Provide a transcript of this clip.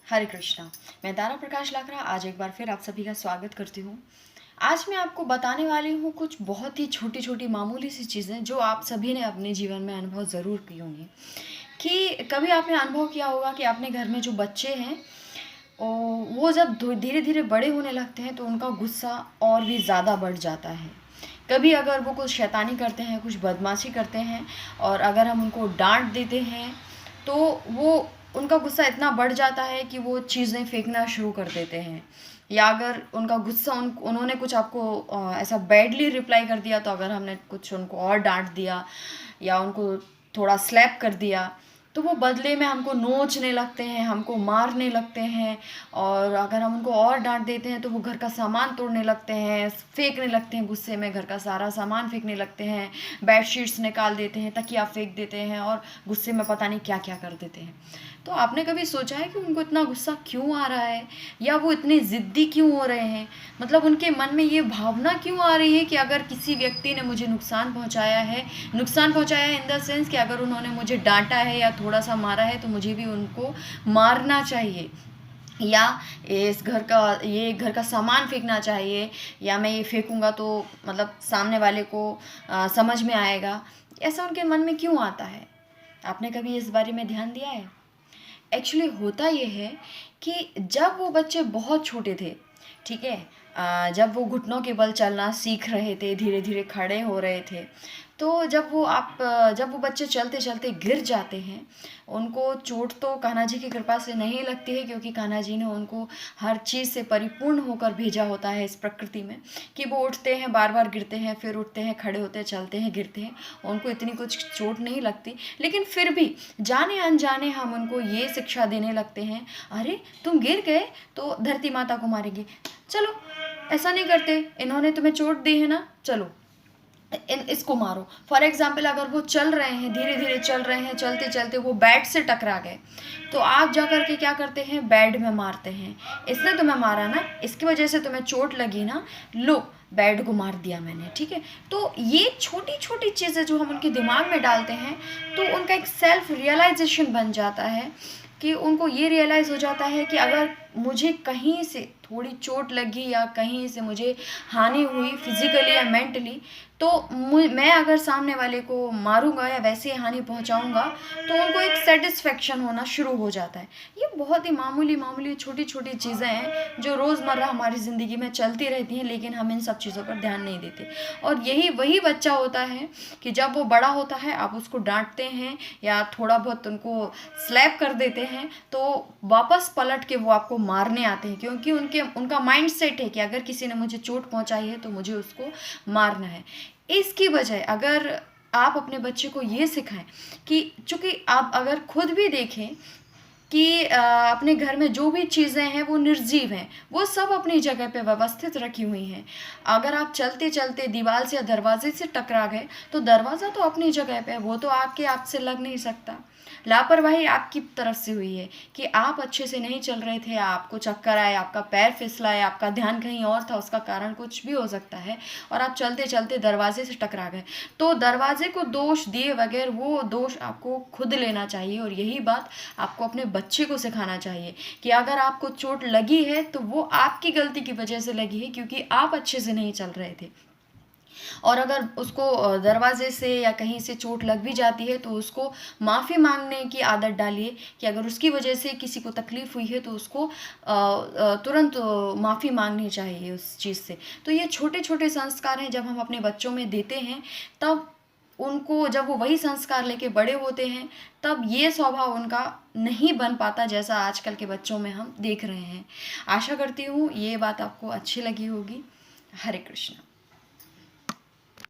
हरे कृष्णा। मैं तारा प्रकाश लाखरा आज एक बार फिर आप सभी का स्वागत करती हूँ। आज मैं आपको बताने वाली हूँ कुछ बहुत ही छोटी छोटी मामूली सी चीज़ें जो आप सभी ने अपने जीवन में अनुभव ज़रूर की होंगी। कि कभी आपने अनुभव किया होगा कि अपने घर में जो बच्चे हैं वो जब धीरे धीरे बड़े होने लगते हैं तो उनका गुस्सा और भी ज़्यादा बढ़ जाता है। कभी अगर वो कुछ शैतानी करते हैं, कुछ बदमाशी करते हैं और अगर हम उनको डांट देते हैं तो वो उनका गुस्सा इतना बढ़ जाता है कि वो चीज़ें फेंकना शुरू कर देते हैं। या अगर उनका गुस्सा उन्होंने कुछ आपको ऐसा बैडली रिप्लाई कर दिया, तो अगर हमने कुछ उनको और डांट दिया या उनको थोड़ा स्लैप कर दिया तो वो बदले में हमको नोचने लगते हैं, हमको मारने लगते हैं। और अगर हम उनको और डांट देते हैं तो वो घर का सामान तोड़ने लगते हैं, फेंकने लगते हैं, गुस्से में घर का सारा सामान फेंकने लगते हैं, बेडशीट्स निकाल देते हैं, तकिया फेंक देते हैं और गुस्से में पता नहीं क्या क्या कर देते हैं। तो आपने कभी सोचा है कि उनको इतना गुस्सा क्यों आ रहा है, या वो इतने ज़िद्दी क्यों हो रहे हैं? मतलब उनके मन में ये भावना क्यों आ रही है कि अगर किसी व्यक्ति ने मुझे नुकसान पहुंचाया है इन द सेंस कि अगर उन्होंने मुझे डांटा है या थोड़ा सा मारा है तो मुझे भी उनको मारना चाहिए, या ये घर का सामान फेंकना चाहिए, या मैं ये फेंकूंगा तो मतलब सामने वाले को समझ में आएगा। ऐसा उनके मन में क्यों आता है? आपने कभी इस बारे में ध्यान दिया है? एक्चुअली होता ये है कि जब वो बच्चे बहुत छोटे थे, ठीक है, जब वो घुटनों के बल चलना सीख रहे थे, धीरे धीरे खड़े हो रहे थे, तो जब वो बच्चे चलते चलते गिर जाते हैं, उनको चोट तो कान्हा जी की कृपा से नहीं लगती है, क्योंकि कान्हा जी ने उनको हर चीज़ से परिपूर्ण होकर भेजा होता है इस प्रकृति में, कि वो उठते हैं, बार बार गिरते हैं, फिर उठते हैं, खड़े होते हैं, चलते हैं, गिरते हैं, उनको इतनी कुछ चोट नहीं लगती। लेकिन फिर भी जाने अनजाने हम उनको ये शिक्षा देने लगते हैं, अरे तुम गिर गए तो धरती माता को मारेंगे, चलो ऐसा नहीं करते, इन्होंने तुम्हें चोट दी है ना, चलो इसको मारो। फॉर एग्जाम्पल, अगर वो चल रहे हैं, धीरे धीरे चल रहे हैं, चलते चलते वो बेड से टकरा गए, तो आप जा कर के क्या करते हैं, बेड में मारते हैं। इसने तुम्हें मारा ना, इसकी वजह से तुम्हें चोट लगी ना, लो बेड को मार दिया मैंने, ठीक है। तो ये छोटी छोटी चीज़ें जो हम उनके दिमाग में डालते हैं, तो उनका एक सेल्फ रियलाइजेशन बन जाता है, कि उनको ये रियलाइज़ हो जाता है कि अगर मुझे कहीं से थोड़ी चोट लगी या कहीं से मुझे हानि हुई फिजिकली या मेंटली, तो मैं अगर सामने वाले को मारूंगा या वैसे हानि पहुंचाऊंगा, तो उनको एक सेटिस्फेक्शन होना शुरू हो जाता है। ये बहुत ही मामूली मामूली छोटी छोटी चीज़ें हैं जो रोज़मर्रा हमारी ज़िंदगी में चलती रहती हैं, लेकिन हम इन सब चीज़ों पर ध्यान नहीं देते। और यही वही बच्चा होता है कि जब वो बड़ा होता है, आप उसको डांटते हैं या थोड़ा बहुत उनको स्लैप कर देते हैं, तो वापस पलट के वो आपको मारने आते हैं, क्योंकि उनका माइंड सेट है कि अगर किसी ने मुझे चोट पहुंचाई है तो मुझे उसको मारना है। इसकी बजाय अगर आप अपने बच्चे को ये सिखाएं कि चूंकि आप अगर खुद भी देखें कि अपने घर में जो भी चीज़ें हैं वो निर्जीव हैं, वो सब अपनी जगह पे व्यवस्थित रखी हुई हैं। अगर आप चलते चलते दीवार से या दरवाजे से टकरा गए, तो दरवाज़ा तो अपनी जगह पे है, वो तो आके आपसे लग नहीं सकता। लापरवाही आपकी तरफ से हुई है कि आप अच्छे से नहीं चल रहे थे, आपको चक्कर आए, आपका पैर फिसला है, आपका ध्यान कहीं और था, उसका कारण कुछ भी हो सकता है, और आप चलते चलते दरवाजे से टकरा गए। तो दरवाजे को दोष दिए बगैर वो दोष आपको खुद लेना चाहिए, और यही बात आपको अपने बच्चे को सिखाना चाहिए कि अगर आपको चोट लगी है तो वो आपकी गलती की वजह से लगी है, क्योंकि आप अच्छे से नहीं चल रहे थे। और अगर उसको दरवाजे से या कहीं से चोट लग भी जाती है, तो उसको माफ़ी मांगने की आदत डालिए, कि अगर उसकी वजह से किसी को तकलीफ़ हुई है तो उसको तुरंत माफ़ी मांगनी चाहिए उस चीज़ से। तो ये छोटे छोटे संस्कार हैं, जब हम अपने बच्चों में देते हैं, तब उनको, जब वो वही संस्कार लेके बड़े होते हैं, तब ये स्वभाव उनका नहीं बन पाता, जैसा आजकल के बच्चों में हम देख रहे हैं। आशा करती हूँ ये बात आपको अच्छी लगी होगी। हरे कृष्णा।